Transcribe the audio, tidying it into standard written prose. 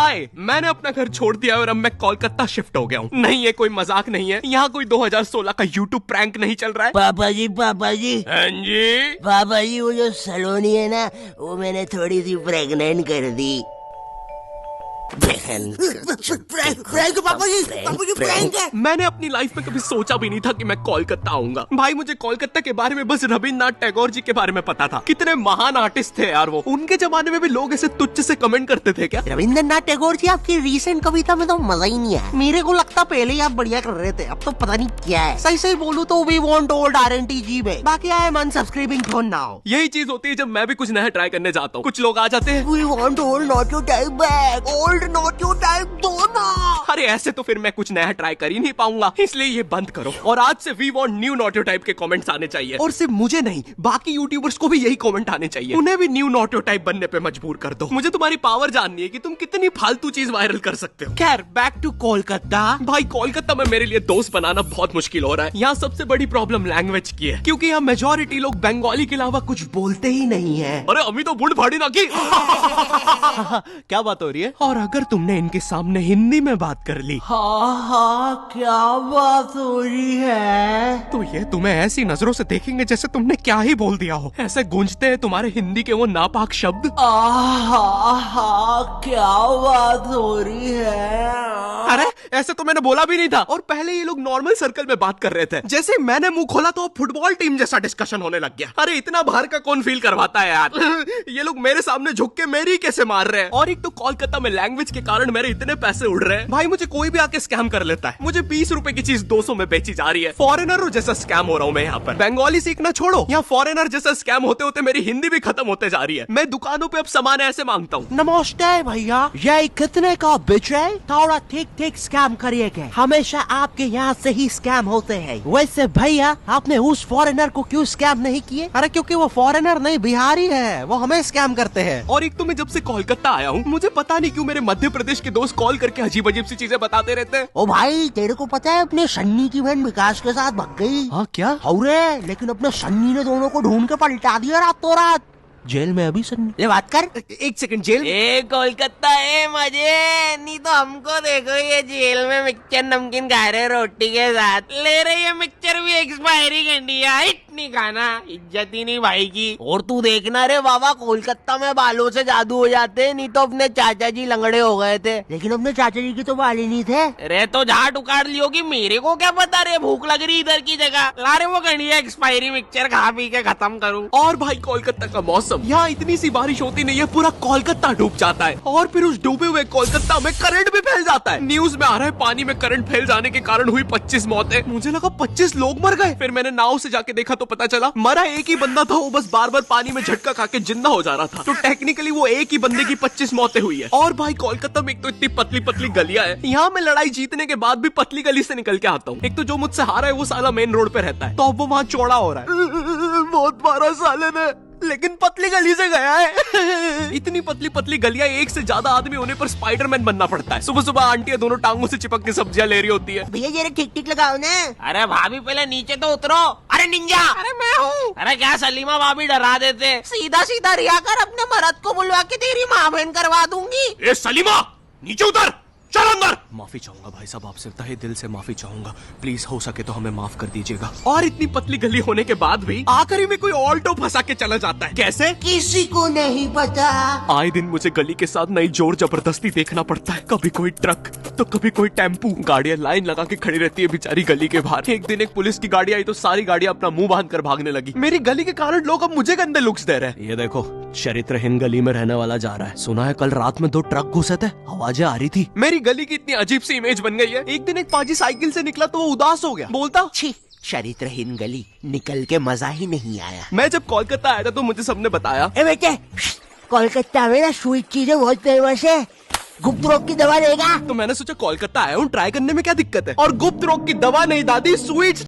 हाय, मैंने अपना घर छोड़ दिया और अब मैं कोलकाता शिफ्ट हो गया हूँ। नहीं, ये कोई मजाक नहीं है। यहाँ कोई 2016 का यूट्यूब प्रैंक नहीं चल रहा है। पापा जी हाँ जी। पापा जी, वो जो सलोनी है ना, वो मैंने थोड़ी सी प्रेग्नेंट कर दी। प्रैंक पापा जी प्रैंक है। मैंने अपनी लाइफ में कभी सोचा भी नहीं था कि मैं कोलकाता आऊंगा। भाई, मुझे कोलकाता के बारे में बस रविन्द्रनाथ टैगोर जी के बारे में पता था। कितने महान आर्टिस्ट थे यार वो। उनके जमाने में भी लोग ऐसे तुच्छ से कमेंट करते थे क्या? रविन्द्रनाथ टैगोर जी, आपकी रीसेंट कविता में तो मजा ही नहीं आया। मेरे को लगता पहले ही आप बढ़िया कर रहे थे, अब तो पता नहीं क्या है। सही सही बोलूं तो वी वांट ओल्ड RNTG में। बाकी आई एम अनसब्सक्राइबिंग फॉर नाउ। यही चीज होती है जब मैं भी कुछ नया ट्राई करने जाता हूँ। कुछ लोग आ जाते हैं, we want old not your type back, old not your type दो ना। अरे ऐसे तो फिर मैं कुछ नया ट्राई कर ही नहीं पाऊंगा, इसलिए ये बंद करो। और आज से we want new not your type के कमेंट्स आने चाहिए। और सिर्फ मुझे नहीं, बाकी यूट्यूबर्स को भी यही कमेंट आने चाहिए। उन्हें भी न्यू नॉट योर टाइप बनने पे मजबूर कर दो। मुझे तुम्हारी पावर जाननी है कि तुम कितनी फालतू चीज वायरल कर सकते हो। खैर, बैक टू कोलकाता। भाई, कोलकाता में मेरे लिए दोस्त बनाना बहुत मुश्किल हो रहा है। यहाँ सबसे बड़ी प्रॉब्लम लैंग्वेज की है, क्योंकि यहाँ मेजोरिटी लोग बंगाली के अलावा कुछ बोलते ही नहीं है। अरे अभी तो बुढ़ फाड़ी ना की। क्या बात हो रही है? और अगर तुमने इनके सामने हिंदी में बात कर ली, हाँ, क्या बात हो रही है? तो ये तुम्हें ऐसी नजरों से देखेंगे जैसे तुमने क्या ही बोल दिया हो। ऐसे गूंजते हैं तुम्हारे हिंदी के वो नापाक शब्द। क्या बात हो रही है? अरे ऐसे तो मैंने बोला भी नहीं था। और पहले ये लोग नॉर्मल सर्कल में बात कर रहे थे। जैसे मैंने मुंह खोला तो फुटबॉल टीम जैसा डिस्कशन होने लग गया। अरे इतना बाहर का कौन फील करवाता है यार। ये लोग मेरे सामने झुक के मेरी कैसे मार रहे हैं। और एक तो कोलकाता में लैंग्वेज के कारण मेरे इतने पैसे उड़ रहे हैं। भाई, मुझे कोई भी आके स्कैम कर लेता है। मुझे 20 रुपए की चीज 200 में बेची जा रही है। फॉरेनर जैसा स्कैम हो रहा हूँ मैं यहाँ पर। बंगाली सीखना छोड़ो, यहाँ फॉरेनर जैसा स्कैम होते होते मेरी हिंदी भी खत्म होते जा रही है। मैं दुकानों पे अब सामान ऐसे मांगता हूँ। नमस्ते भैया, ये कितने का बेच रहे? थोड़ा ठीक ठीक स्कैम करिएगा। हमेशा आपके यहाँ से ही स्कैम होते हैं। वैसे भैया, आपने उस फॉरेनर को क्यों स्कैम नहीं किए? अरे क्योंकि वो फॉरेनर नहीं, बिहारी है। वो हमें स्कैम करते हैं। और एक तो मैं जब से कोलकाता आया हूँ, मुझे पता नहीं क्यों मेरे मध्य प्रदेश के दोस्त कॉल करके अजीब अजीब सी चीजें बताते रहते हैं। ओ भाई, तेरे को पता है अपने सन्नी की बहन विकास के साथ भाग गई? हाँ क्या? रे, लेकिन अपने सन्नी ने दोनों को ढूंढ के पलटा दिया रातों रात। जेल में अभी सन्नी। ले बात कर। एक सेकंड, जेल? ए कोलकाता है मजे। नहीं तो हमको देखो, ये जेल में मिक्सचर नमकीन खा रहे रोटी के साथ। ले रहे ये मिक्सचर भी एक्सपायरी करनी है। इतनी खाना, इज्जत ही नहीं भाई की। और तू देखना रे बाबा, कोलकाता में बालों से जादू हो जाते। नहीं तो अपने चाचा जी लंगड़े हो गए थे। लेकिन अपने चाचा जी की तो बाल ही नहीं थे। अरे तो झाट उखाड़ लियो कि मेरे को क्या पता रे, भूख लग रही इधर की जगह। ला रे वो गणिया एक्सपायरी मिक्सचर खा पी के खत्म करूँ। और भाई, कोलकाता का मौसम, यहाँ इतनी सी बारिश होती नहीं है, पूरा कोलकाता डूब जाता है। और फिर उस डूबे हुए कोलकाता में करंट भी फैल जाता है। न्यूज में आ रहा है पानी में करंट फैल जाने के कारण हुई 25 मौतें। मुझे लगा 25 लोग मर गए। फिर मैंने नाव से जाके देखा तो पता चला मरा एक ही बंदा था। वो बस बार बार पानी में झटका खा के जिंदा हो जा रहा था। तो टेक्निकली वो एक ही बंदे की 25 मौतें हुई है। और भाई, कोलकाता में एक तो इतनी पतली पतली गलियां है। यहाँ मैं लड़ाई जीतने के बाद भी पतली गली से निकल के आता हूँ। एक तो जो मुझसे हारा है वो साला मेन रोड पे रहता है, तो अब वो वहाँ चौड़ा हो रहा है। बहुत मारा साले ने, लेकिन पतली गली से गया है। इतनी पतली पतली गलियां, एक से ज्यादा आदमी होने पर स्पाइडरमैन बनना पड़ता है। सुबह सुबह आंटियां दोनों टांगों से चिपक के सब्जियां ले रही होती है। भैया जरा ठीक ठीक लगाओ ना। अरे भाभी पहले नीचे तो उतरो। अरे निंजा। अरे मैं हूँ। अरे क्या सलीमा भाभी डरा देते। सीधा सीधा रिया कर, अपने मर्द को बुलवा के तेरी माँ बहन करवा दूंगी। ए सलीमा, नीचे उतर, चल अंदर। माफी चाहूंगा भाई साहब, आपसे तहे दिल से माफी चाहूंगा। प्लीज हो सके तो हमें माफ कर दीजिएगा। और इतनी पतली गली होने के बाद भी आखिरी में कोई ऑल्टो फंसा के चला जाता है। कैसे? किसी को नहीं पता। आए दिन मुझे गली के साथ नई जोर जबरदस्ती देखना पड़ता है। कभी कोई ट्रक तो कभी कोई टेम्पू। गाड़ियां लाइन लगा के खड़ी रहती है बेचारी गली के बाहर। एक दिन एक पुलिस की गाड़ी आई तो सारी गाड़ियां अपना मुंह बांध कर भागने लगी। मेरी गली के कारण लोग अब मुझे गंदे लुक्स दे रहे हैं। ये देखो, चरित्रहीन गली में रहने वाला जा रहा है। सुना है कल रात में 2 ट्रक घुसे थे, आवाजें आ रही थी। मेरी गली की इतनी अजीब सी इमेज बन गई है। एक दिन एक पाजी साइकिल से निकला तो वो उदास हो गया। बोलता, छी, चरित्रहीन गली, निकल के मजा ही नहीं आया। मैं जब कोलकाता आया था तो मुझे सबने बताया, ए बेटे, कोलकाता में ना स्वीट चीजें बहुत फेमस है। गुप्त रोग की दवा देगा? तो मैंने सोचा कोलकाता आया हूँ, ट्राई करने में क्या दिक्कत है। और गुप्त रोग की दवा नहीं दादी, स्वीट्स